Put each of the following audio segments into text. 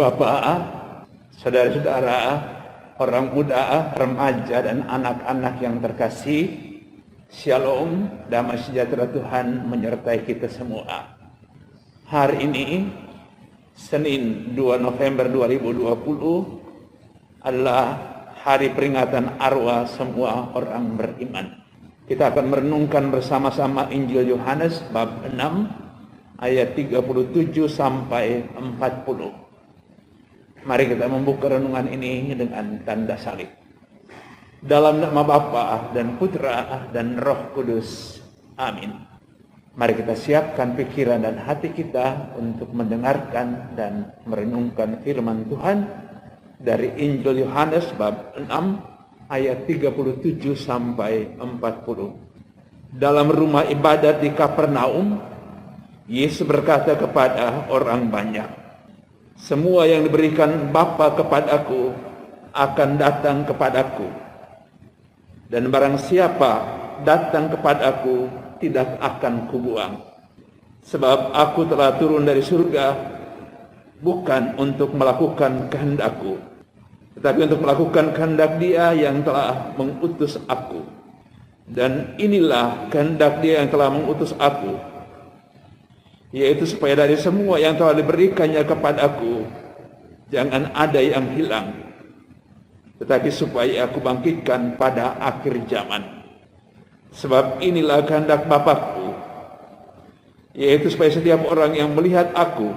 bapak, saudara-saudara, orang muda, remaja, dan anak-anak yang terkasih, Shalom, damai sejahtera Tuhan menyertai kita semua. Hari ini, Senin 2 November 2020, adalah hari peringatan arwah semua orang beriman. Kita akan merenungkan bersama-sama Injil Yohanes bab 6 ayat 37 sampai 40. Mari kita membuka renungan ini dengan tanda salib. Dalam nama Bapa dan Putra dan Roh Kudus. Amin. Mari kita siapkan pikiran dan hati kita untuk mendengarkan dan merenungkan firman Tuhan dari Injil Yohanes bab 6 ayat 37 sampai 40. Dalam rumah ibadat di Kapernaum, Yesus berkata kepada orang banyak, "Semua yang diberikan Bapa kepadaku akan datang kepadaku. Dan barang siapa datang kepadaku tidak akan kubuang. Sebab aku telah turun dari surga bukan untuk melakukan kehendakku, tetapi untuk melakukan kehendak Dia yang telah mengutus aku. Dan inilah kehendak Dia yang telah mengutus aku, yaitu supaya dari semua yang telah diberikannya kepadaku jangan ada yang hilang, tetapi supaya aku bangkitkan pada akhir zaman. Sebab inilah kehendak Bapakku, yaitu supaya setiap orang yang melihat aku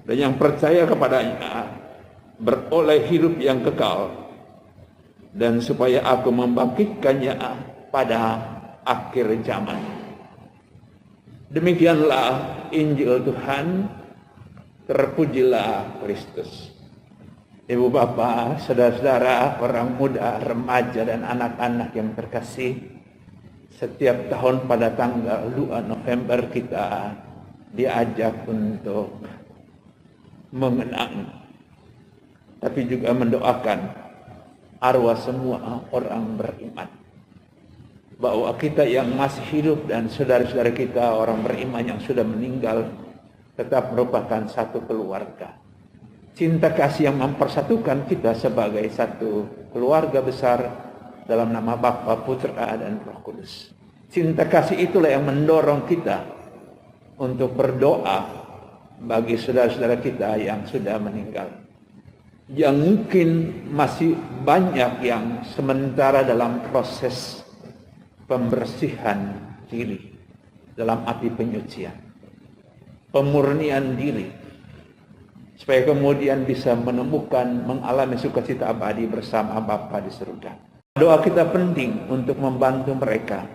dan yang percaya kepadanya beroleh hidup yang kekal, dan supaya aku membangkitkannya pada akhir zaman." Demikianlah Injil Tuhan. Terpujilah Kristus. Ibu bapak, saudara-saudara, orang muda, remaja, dan anak-anak yang terkasih, setiap tahun pada tanggal 2 November kita diajak untuk mengenang, tapi juga mendoakan arwah semua orang beriman. Bahwa kita yang masih hidup dan saudara-saudara kita orang beriman yang sudah meninggal tetap merupakan satu keluarga. Cinta kasih yang mempersatukan kita sebagai satu keluarga besar dalam nama Bapa, Putra, dan Roh Kudus. Cinta kasih itulah yang mendorong kita untuk berdoa bagi saudara-saudara kita yang sudah meninggal, yang mungkin masih banyak yang sementara dalam proses pembersihan diri dalam api penyucian, pemurnian diri, supaya kemudian bisa menemukan, mengalami sukacita abadi bersama Bapa di surga. Doa kita penting untuk membantu mereka,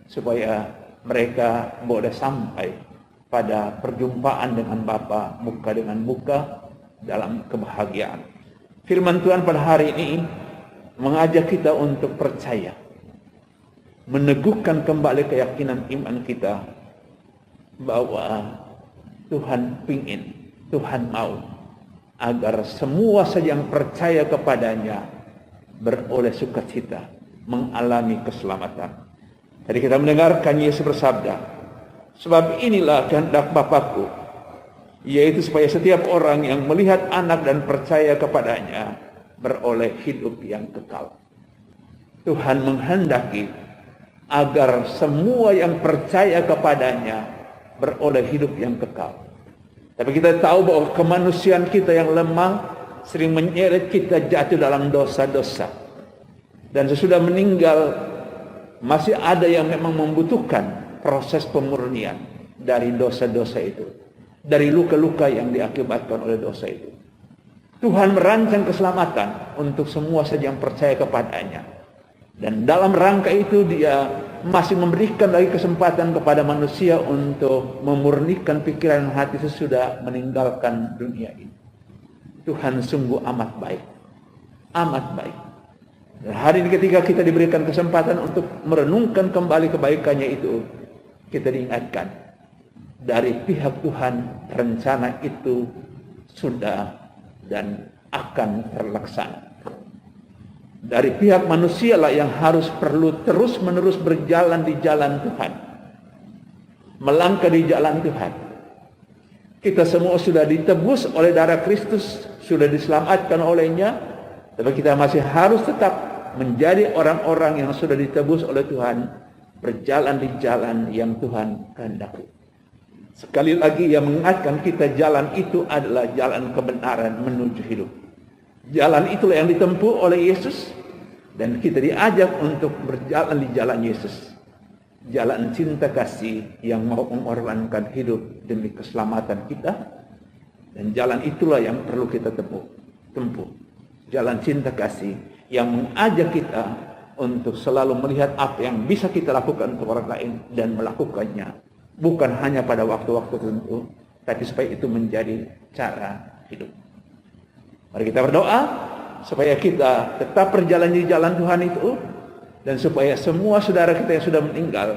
supaya mereka boleh sampai pada perjumpaan dengan Bapa muka dengan muka dalam kebahagiaan. Firman Tuhan pada hari ini mengajak kita untuk percaya, meneguhkan kembali keyakinan iman kita bahwa Tuhan pingin, Tuhan mau agar semua saja yang percaya kepadanya beroleh sukacita, mengalami keselamatan. Tadi kita mendengarkan Yesus bersabda, "Sebab inilah kehendak Bapakku, yaitu supaya setiap orang yang melihat anak dan percaya kepadanya beroleh hidup yang kekal." Tuhan menghendaki agar semua yang percaya kepadanya beroleh hidup yang kekal. Tapi kita tahu bahwa kemanusiaan kita yang lemah sering menyeret kita jatuh dalam dosa-dosa. Dan sesudah meninggal masih ada yang memang membutuhkan proses pemurnian dari dosa-dosa itu, dari luka-luka yang diakibatkan oleh dosa itu. Tuhan merancang keselamatan untuk semua saja yang percaya kepadanya. Dan dalam rangka itu Dia masih memberikan lagi kesempatan kepada manusia untuk memurnikan pikiran dan hati sesudah meninggalkan dunia ini. Tuhan sungguh amat baik, amat baik. Dan hari ini ketika kita diberikan kesempatan untuk merenungkan kembali kebaikannya itu, kita diingatkan dari pihak Tuhan rencana itu sudah dan akan terlaksana. Dari pihak manusia lah yang perlu terus-menerus berjalan di jalan Tuhan, melangkah di jalan Tuhan. Kita semua sudah ditebus oleh darah Kristus, sudah diselamatkan olehnya, tapi kita masih harus tetap menjadi orang-orang yang sudah ditebus oleh Tuhan, berjalan di jalan yang Tuhan kehendaki. Sekali lagi yang mengingatkan kita, jalan itu adalah jalan kebenaran menuju hidup. Jalan itulah yang ditempuh oleh Yesus, dan kita diajak untuk berjalan di jalan Yesus. Jalan cinta kasih yang mau mengorbankan hidup demi keselamatan kita, dan jalan itulah yang perlu kita tempuh. Jalan cinta kasih yang mengajak kita untuk selalu melihat apa yang bisa kita lakukan untuk orang lain dan melakukannya. Bukan hanya pada waktu-waktu tertentu, tapi supaya itu menjadi cara hidup. Mari kita berdoa supaya kita tetap berjalan di jalan Tuhan itu, dan supaya semua saudara kita yang sudah meninggal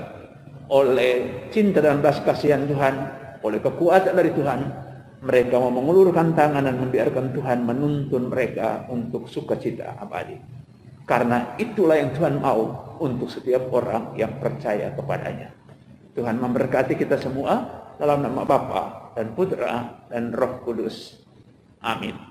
oleh cinta dan belas kasihan Tuhan, oleh kekuatan dari Tuhan, mereka mau mengulurkan tangan dan membiarkan Tuhan menuntun mereka untuk sukacita abadi. Karena itulah yang Tuhan mau untuk setiap orang yang percaya kepadanya. Tuhan memberkati kita semua dalam nama Bapa dan Putra dan Roh Kudus. Amin.